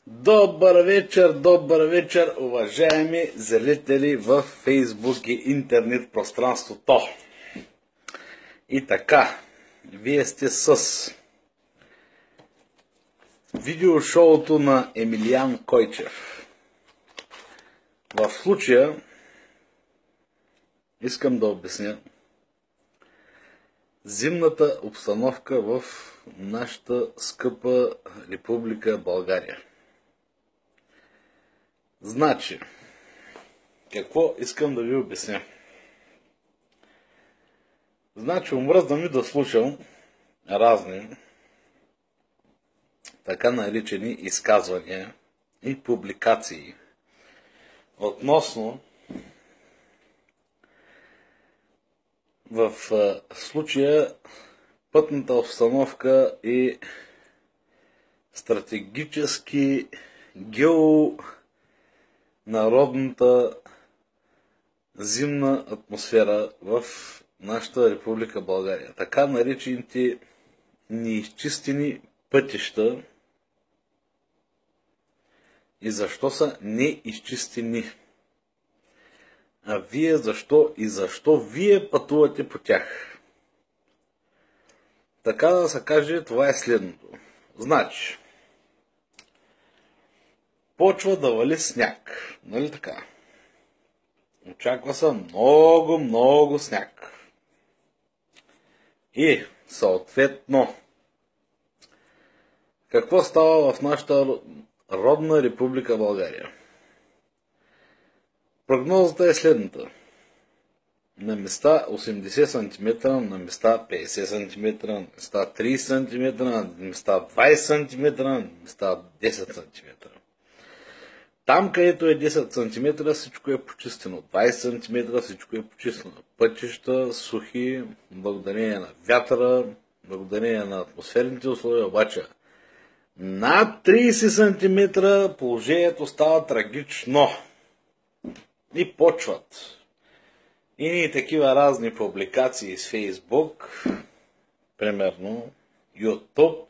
Добър вечер, уважаеми зрители в Фейсбук и интернет пространството. И така, вие сте с видеошоуто на Емилиян Койчев. В случая искам да обясня зимната обстановка в нашата скъпа Република България. Значи, какво искам да ви обясня? Значи, омръзна ми да слушам разни така наречени изказвания и публикации относно в случая пътната обстановка и стратегически геонародната зимна атмосфера в нашата Република България. Така наречените неизчистени пътища и защо са неизчистени. А вие защо вие пътувате по тях? Така да се каже, това е следното. Значи, почва да вали сняг, нали така? Очаква се много сняг. И, съответно, какво става в нашата родна Република България? Прогнозата е следната. На места 80 см, на места 50 см, на места 30 см, на места 20 см, на места 10 см. Там, където е 10 см, всичко е почистено. 20 см всичко е почистено. Пътища, сухи, благодарение на вятъра, благодарение на атмосферните условия, обаче над 30 см положението става трагично. И почват. И такива разни публикации с Фейсбук, примерно YouTube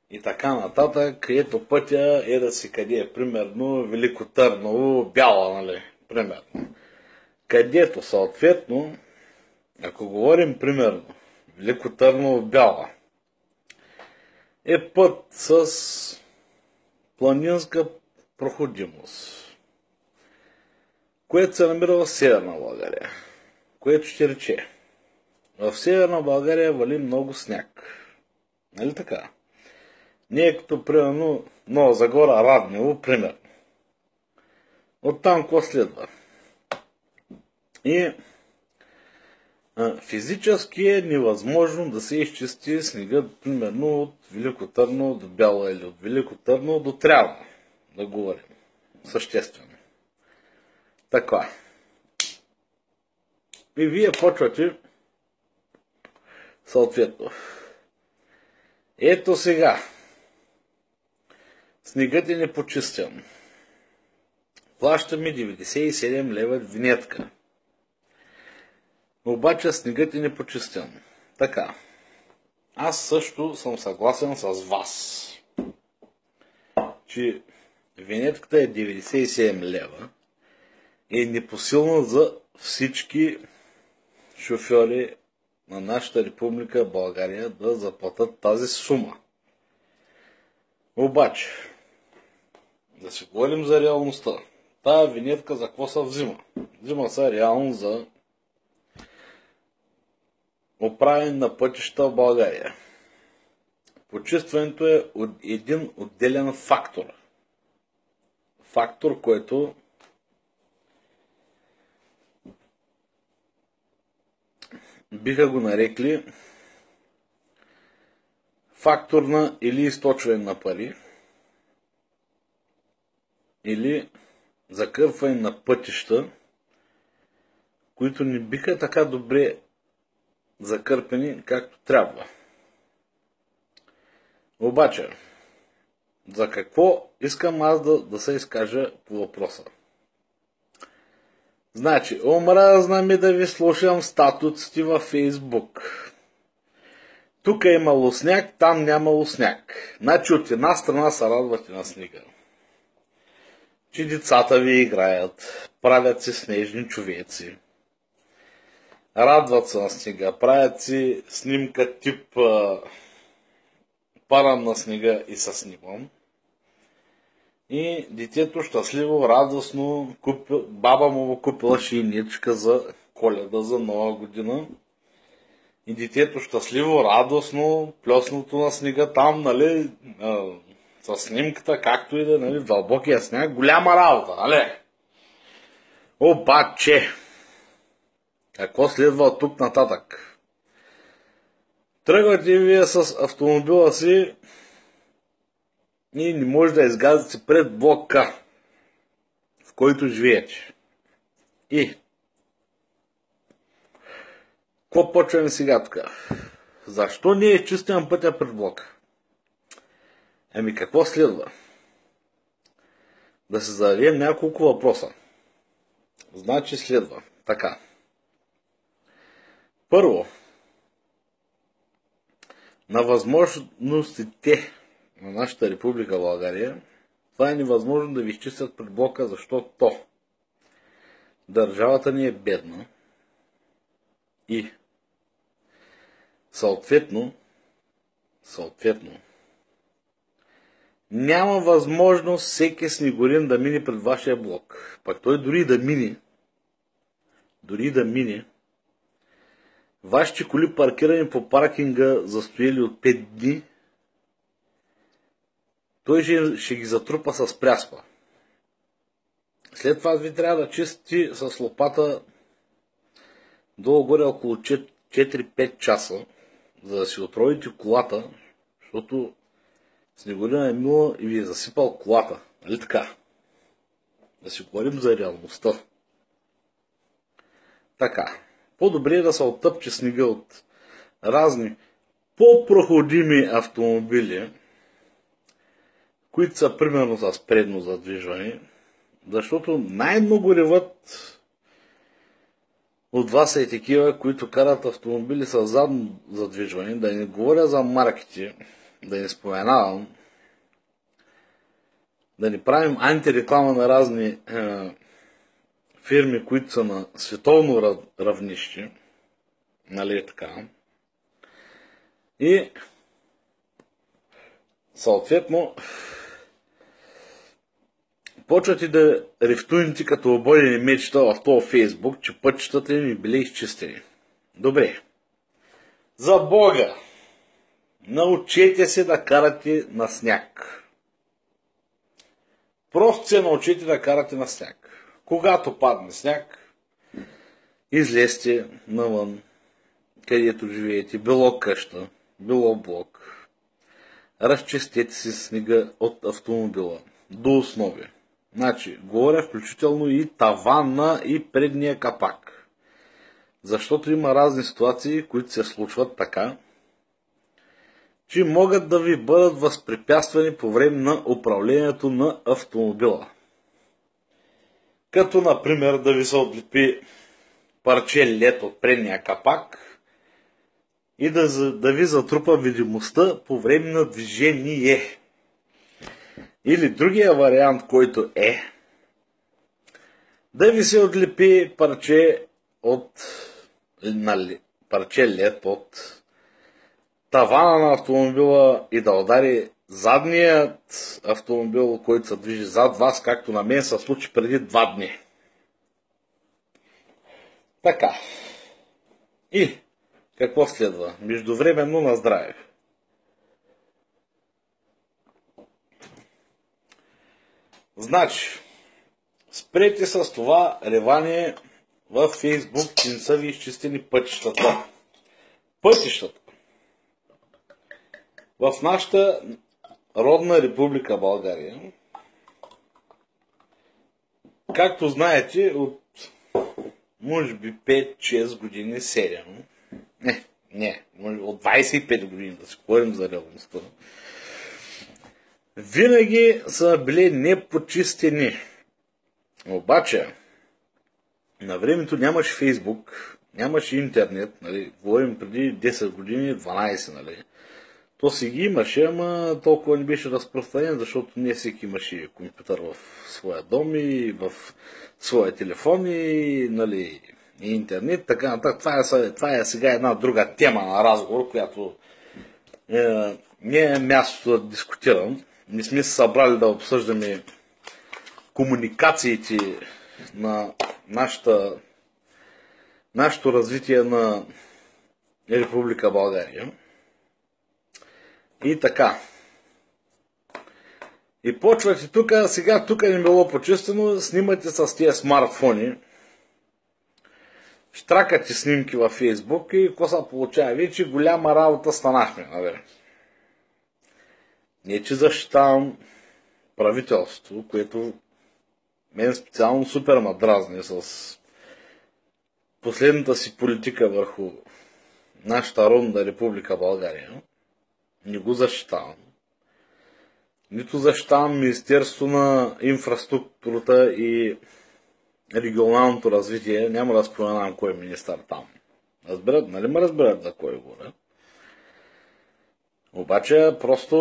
и така нататък, където пътя е да си къде е, примерно Велико Търново, Бяла, нали, примерно. Където съответно, ако говорим примерно Велико Търново, Бяла, е път с планинска проходимост, което се намира в Северна България, което ще рече, в Северна България вали много сняг. Нали така? Не е като, примерно, Нова Загора, Раднево, примерно. Оттам какво следва? И физически е невъзможно да се изчисти снегът, примерно, от Велико Търново до Бяла или от Велико Търново до Трявна, да говорим. Съществено. Така. И вие почвате съответно. Ето сега. Снегът е непочистен. Плащаме 97 лева винетка. Обаче снегът е непочистен. Така. Аз също съм съгласен с вас, че винетката е 97 лева. Е непосилна за всички шофьори на нашата Република България да заплатят тази сума. Обаче, да си говорим за реалността. Тая винетка за какво се взима? Взима се реално за оправяне на пътища в България. Почистването е един отделен фактор. Фактор, който биха го нарекли фактор на или източване на пари, или закърпване на пътища, които не биха така добре закърпени, както трябва. Обаче, за какво искам аз да се изкажа по въпроса? Значи, омразна ми да ви слушам статусите във Фейсбук. тук е имало сняг, там нямало сняг. Значи от една страна се радвате на снега, че децата ви играят, правят си снежни човеци, радват се на снега, правят си снимка тип парам на снега и се снимам. И детето щастливо, радостно, баба му купила шийничка за Коледа, за Нова година. И детето щастливо, радостно, плеснато на снега там, нали, с снимката, както и да, нали, в дълбокия сняг, голяма работа, нали? Обаче, какво следва от тук нататък? Тръгвате вие с автомобила си и не може да изгазите пред блока, в който живеете. И какво почваме сега тук? Защо не е чистен пътя пред блока? Ами какво следва? Да се зададем няколко въпроса. Значи следва така. Първо, на възможностите на нашата Република България, това е невъзможно да ви изчистят пред блока, защото държавата ни е бедна и съответно няма възможност всеки снегорин да мине пред вашия блок. Пак той дори да мине, вашите коли паркирани по паркинга застояли от 5 дни, той ще ги затрупа с пряспа. След това ви трябва да чисти с лопата долу-горе около 4-5 часа, за да си отровите колата, защото снегорина е мила и ви е засипал колата. Нали така? Да си говорим за реалността. Така. По-добре е да се оттъпче снега от разни по-проходими автомобили, които са примерно с предно задвижване, защото най-много реват от вас е такива, които карат автомобили с задно задвижване. Да не говоря за марките, да не споменавам, да не правим антиреклама на разни фирми, които са на световно равнище. Нали така? И съответно почвате да рифтуете като обойдени мечта в този Фейсбук, че пътчетата им били изчистени. Добре. За Бога! Научете се да карате на сняг. Просто се научете да карате на сняг. Когато падне сняг, излезте навън, където живеете, било къща, било блок. Разчистете си снега от автомобила до основи. Значи, говоря включително и тавана и предния капак. Защото има разни ситуации, които се случват така, че могат да ви бъдат възпрепятствани по време на управлението на автомобила. Като, например, да ви се отлепи парче лед от предния капак и да ви затрупа видимостта по време на движение. Или другия вариант, който е да ви се отлепи парче лед от тавана на автомобила и да удари задният автомобил, който се движи зад вас, както на мен се случи преди 2 дни. Така. И какво следва? Междувременно на здраве. Значи, спрете с това ревание във Фейсбук, че не са ви изчистени пътищата. Пътищата. В нашата родна Република България, както знаете, от може би 5-6 години, 7, от 25 години, да си говорим за реалността, винаги са били непочистени. Обаче, на времето нямаше Фейсбук, нямаше интернет, нали, говорим преди 10 години, 12, нали. То си ги имаше, ама толкова не беше разпространен, защото не всеки имаше компютър в своя дом и в своя телефон и, нали, и интернет, така нататък. Това е сега една друга тема на разговор, която не е мястото да дискутирам. Не сме се събрали да обсъждаме комуникациите на нашето развитие на Република България. И така. И почвате тук, сега тук не било почистено, снимате с тия смартфони, штракате снимки във Фейсбук и какво се получава? Вече голяма работа станахме, нали? Не, че защитавам правителство, което мен специално супер ма дразни с последната си политика върху нашата родна Република България. Не го защитавам. Нито защитавам Министерство на инфраструктурата и регионалното развитие. Няма да споменавам кой е министър там. Разберат, нали ме разберат за кой говоря? Обаче просто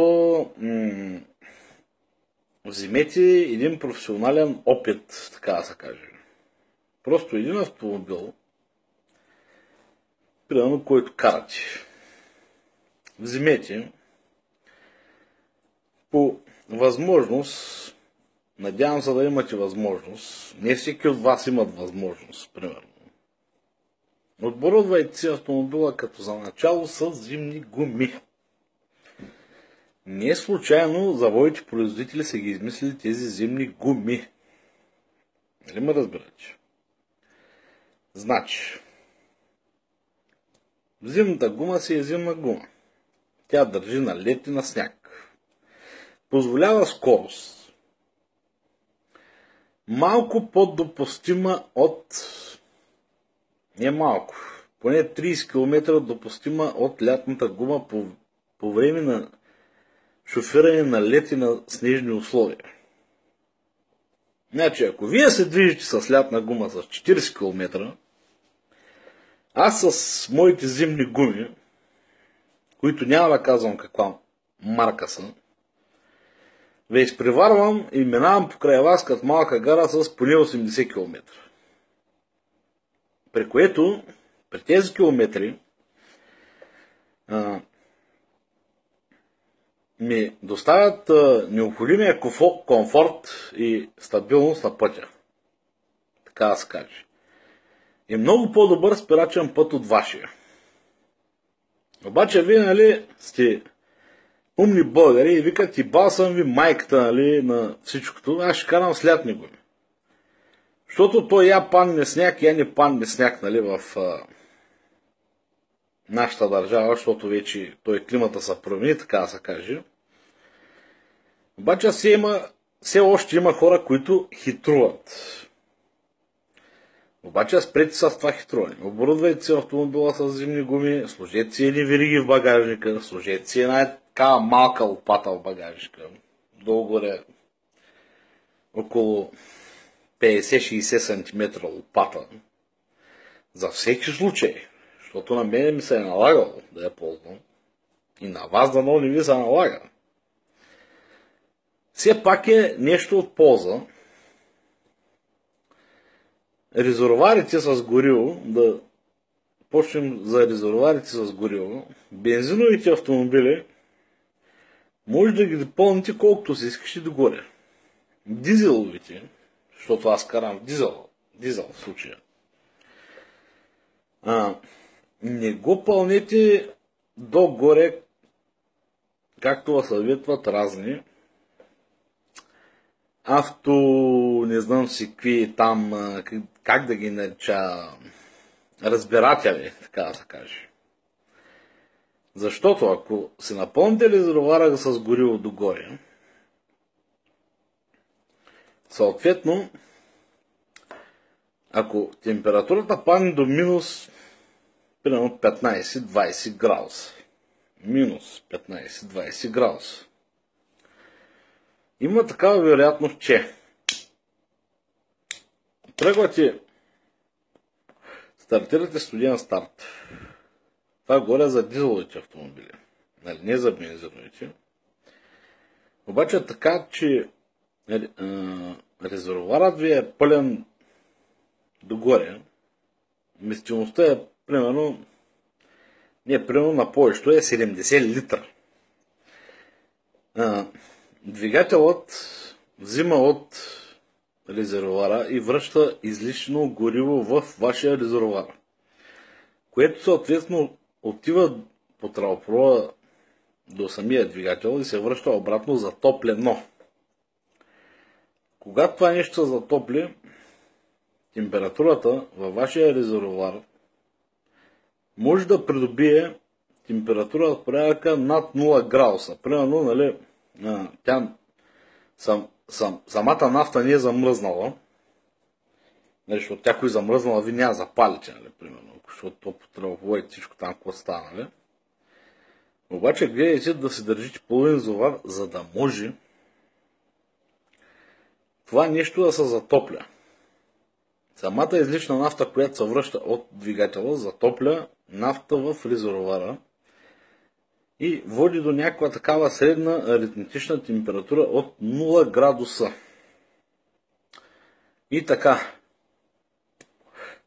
вземете един професионален опит, така да се каже. Просто един автомобил, примерно, който карате. Вземете по възможност, надявам се да имате възможност, не всеки от вас имат възможност, примерно. Оборудвайте си автомобила като за начало с зимни гуми. Не е случайно заводите производители са ги измислили тези зимни гуми. Нали ме разбирате? Значи, зимната гума си е зимна гума. Тя държи на лед и на сняг. Позволява скорост. Малко по-допустима от... Не малко. Поне 30 км допустима от лятната гума по време на шофиране на лед и на снежни условия. Значи, ако вие се движите с лятна гума с 40 км, аз с моите зимни гуми, които няма да казвам каква марка са, ви изпреварвам и минавам покрай вас като малка гара с поне 80 км. При което, при тези километри, ми доставят необходимия комфорт и стабилност на пътя. Така да се каже. И много по-добър спирачен път от вашия. Обаче вие, нали, сте умни българи и викат, и бал съм ви майката, нали, на всичкото, аз ще карам с лятни гуми. Защото той я падне сняг, я не падне сняг, нали, в нашата държава, защото вече той климата се промени, така да се каже. Обаче все още има хора, които хитруват. Обаче спрете с това хитруване. Оборудвайте си автомобила с зимни гуми, сложете си едни вериги в багажника, сложете си една такава малка лопата в багажника. Долу-горе около 50-60 см лопата. За всеки случай. Защото на мене ми се е налагало да я ползвам. И на вас дано не ви се налага. Все пак е нещо от полза. Резервуарите с гориво, да почнем за резервуарите с гориво, бензиновите автомобили може да ги допълните колкото си искаш и догоре. Дизеловите, защото аз карам дизел в случая, не го пълнете догоре, както съветват разни не знам си какви там, как да ги нарича, разбиратели, така да се каже. Защото ако се напълните резервуара с гориво догоре, съответно, ако температурата падне до минус примерно 15-20 градуса, минус 15-20 градуса, има такава вероятност, че тръгвате Стартирате студен старт. Това говоря за дизеловите автомобили, нали, не за бензиновите. Обаче така, че резервоарът ви е пълен догоре, вместимостта е примерно на повечето е 70 литра. Двигателът взима от резервоара и връща излишно гориво в вашия резервоар, което съответно отива по тръбопровода до самия двигател и се връща обратно затоплено. Когато това нещо се затопли, температурата във вашия резервоар може да придобие температура от порядъка над 0 градуса. Примерно, нали, самата нафта не е замръзнала, нали, защото тя замръзнала, ви няма запалите, нали, примерно, защото по тръбопроводите всичко там, какво става, нали. Обаче гледайте да се държите половин завар, за да може това нещо да се затопля. Самата излишна нафта, която се връща от двигателя, затопля нафта в резервоара и води до някаква такава средна аритметична температура от 0 градуса. И така.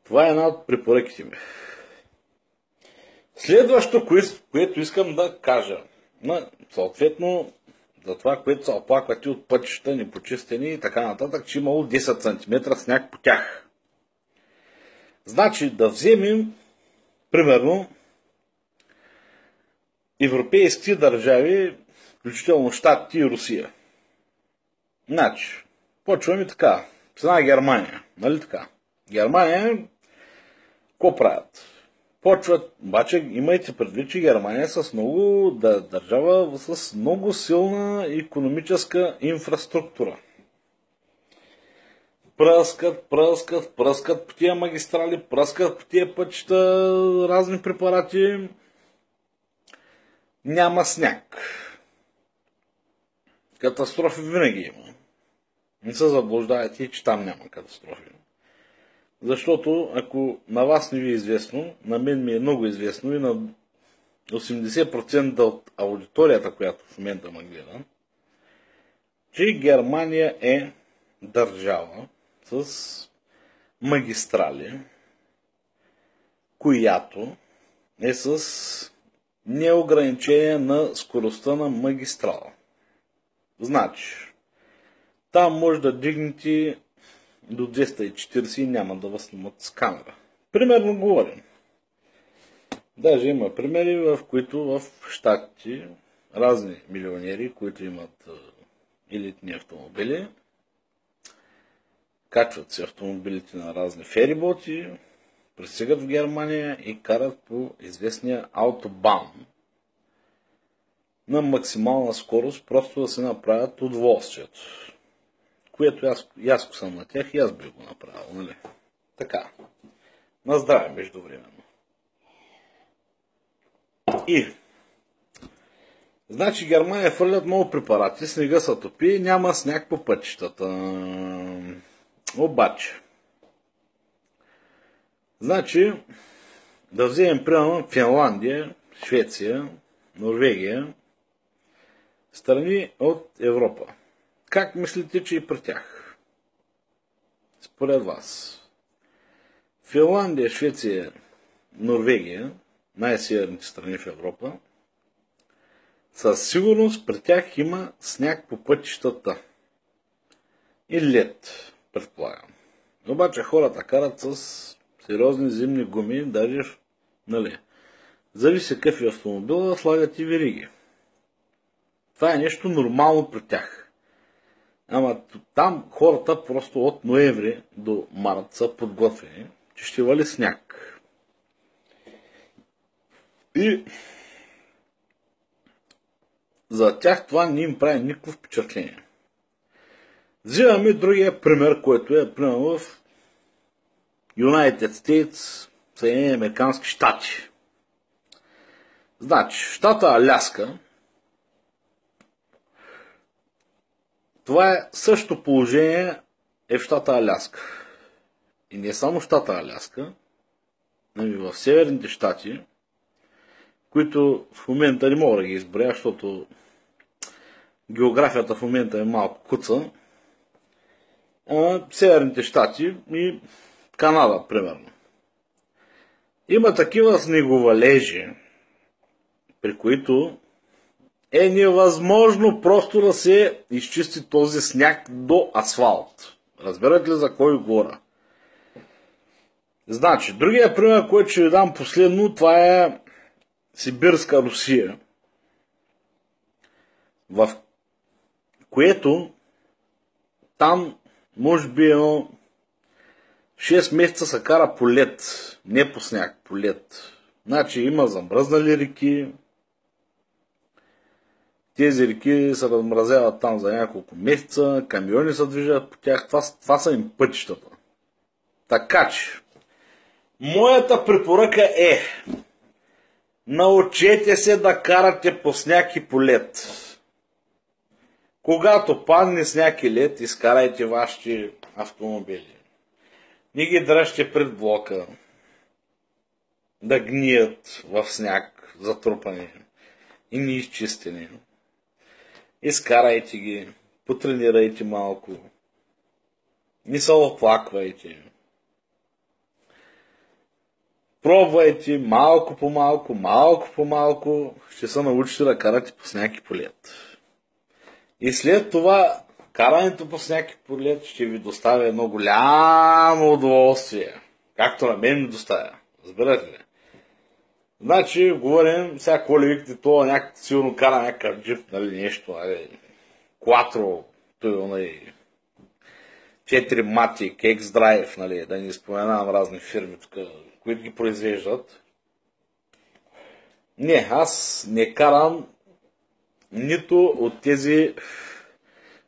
Това е една от препоръките ми. Следващото, което искам да кажа, съответно за това, което се оплаквате от пътища, непочистени и така нататък, че имало 10 см сняг по тях. Значи да вземем, примерно, европейски държави, включително Щатите и Русия. Значи, почваме така. Цена Германия, нали така? Германия, какво правят? Почват, обаче имайте предвид, че Германия е държава с много силна икономическа инфраструктура. Пръскат по тия магистрали, пръскат по тия пътища, разни препарати. Няма сняг. Катастрофи винаги има. Не се заблуждавайте, че там няма катастрофи. Защото ако на вас не ви е известно, на мен ми е много известно и на 80% от аудиторията, която в момента ме гледа, че Германия е държава с магистрали, която е с неограничение на скоростта на магистрала. Значи, там може да дигнете до 240 и няма да вас снимат с камера. Примерно говорим. Даже има примери, в които в Щатите разни милионери, които имат елитни автомобили, качват се автомобилите на разни фериботи, пристигат в Германия и карат по известния автобан на максимална скорост, просто да се направят удоволствието. Което аз съм на тях и аз би го направил, нали? Така. На здраве междувременно. И значи Германия фърлят много препарати, снега се топи, няма сняг по пътищата. Обаче, значи, да вземем примерно Финландия, Швеция, Норвегия, страни от Европа. Как мислите, че и при тях? Според вас. Финландия, Швеция, Норвегия, най-северните страни в Европа, със сигурност при тях има сняг по пътищата. И лед, предполагам. Обаче хората карат с сериозни зимни гуми, даже, нали, зависи какъв е автомобил, слагат и вериги. Това е нещо нормално при тях. Ама там хората просто от ноември до март са подготвени, че ще вали сняг. И за тях това не им прави никакво впечатление. Взимаме другия пример, който е примерно в United States, Съединени американски щати. Значи, щата Аляска, това е същото положение е в щата Аляска. И не само щата Аляска, в северните щати, които в момента не мога да ги изборя, защото географията в момента е малко куца. Северните щати и Канада, примерно. Има такива снеговалежи, при които е невъзможно просто да се изчисти този сняг до асфалт. Разбирате ли за кой говоря? Значи, другия пример, който ще ви дам последно, това е Сибирска Русия, в което там може би 6 месеца се кара по лед, не по сняг, по лед. Значи има замръзнали реки, тези реки се размразяват там за няколко месеца, камиони се движат по тях, това са им пътищата. Така че, моята препоръка е: научете се да карате по сняг и по лед. Когато падне сняг и лед, изкарайте вашите автомобили. Не ги дръжте пред блока да гният в сняг, затрупани и неизчистени. Изкарайте ги, потренирайте малко, не се оплаквайте. Пробвайте малко по малко, ще се научите да карате по сняг и по лед. И след това, карането по сняг и по лед ще ви доставя едно голямо удоволствие. Както на мен ми доставя. Разбирате ли? Значи, говорим, сега коли викате, това сигурно кара някакъв джип, нали, нещо, нали, Quattro, нали, 4 Matic, X-Drive, нали, да не споменавам разни фирми тук, които ги произвеждат. Не, аз не карам нито от тези,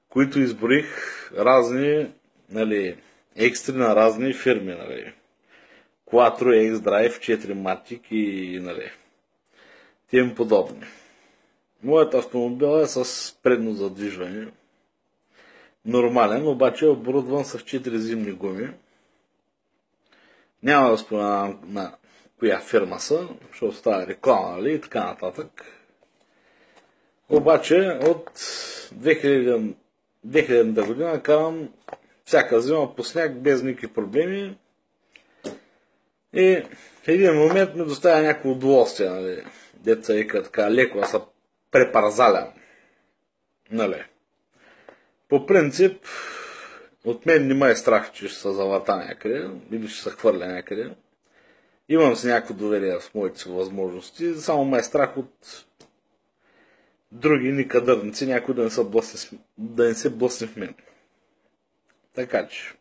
които изборих, разни, нали, екстри на разни фирми, нали. Quattro, X-Drive, 4 Matic и, нали, тем подобни. Моят автомобил е с предно задвижване. Нормален, обаче е оборудван с 4 зимни гуми. Няма да споменавам на коя фирма са, защото става реклама, нали, и така нататък. Обаче от 2000 година карам всяка зима по сняг без никакви проблеми. И в един момент ми доставя някакво удоволствие, нали. Деца вика така леко да се препарзалям. Нали. По принцип, от мен не ме е страх, че ще се завърта някъде или ще се хвърля някъде. Имам си някакво доверие в моите си възможности, само ме е страх от други никадърници, някой да не се блъсне в мен. Така че,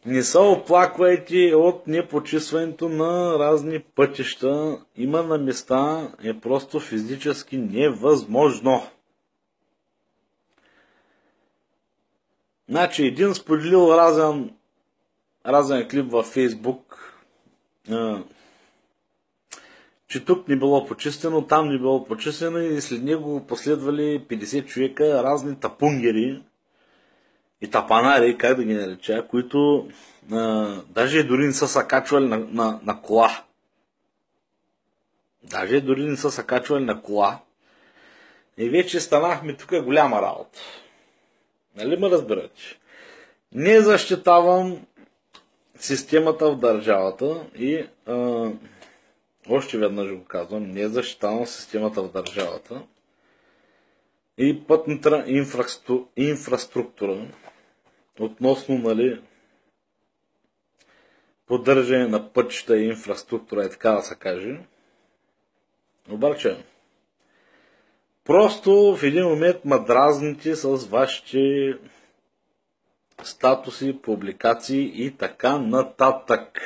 не се оплаквайте от непочистването на разни пътища. Има на места е просто физически невъзможно. Значи, един споделил разен клип във Фейсбук, че тук не било почистено, там не било почистено и след него последвали 50 човека, разни тапунгери и тапанари, как да ги нареча, които даже дори не са се качвали на кола. Даже дори не са се качвали на кола. И вече станахме тук голяма работа. Нали ме разбирате? Не защитавам системата в държавата и още веднъж го казвам, не защитавам системата в държавата и пътната инфраструктура относно, нали, поддържане на пътища и инфраструктура, е така да се каже. Обаче, просто в един момент ме дразните с вашите статуси, публикации и така нататък.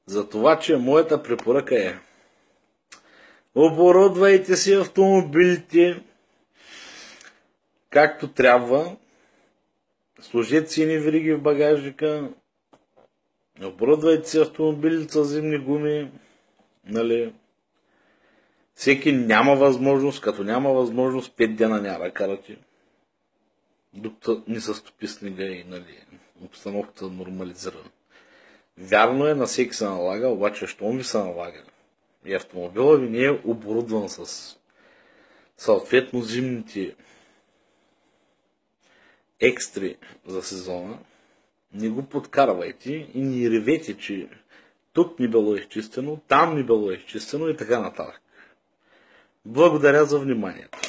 Затова, че моята препоръка е: оборудвайте си автомобилите както трябва, сложете си едни вериги в багажника, оборудвайте си автомобилите с зимни гуми, нали. Всеки няма възможност, като няма възможност 5 дена няма да карате, докато не се стопи снега и, нали, обстановката нормализира. Вярно е, на всеки се налага, обаче щом ви се налага и автомобила ви не е оборудван с съответно зимните екстри за сезона, не го подкарвайте и не ревете, че тук не било изчистено, там не било изчистено и така нататък. Благодаря за вниманието.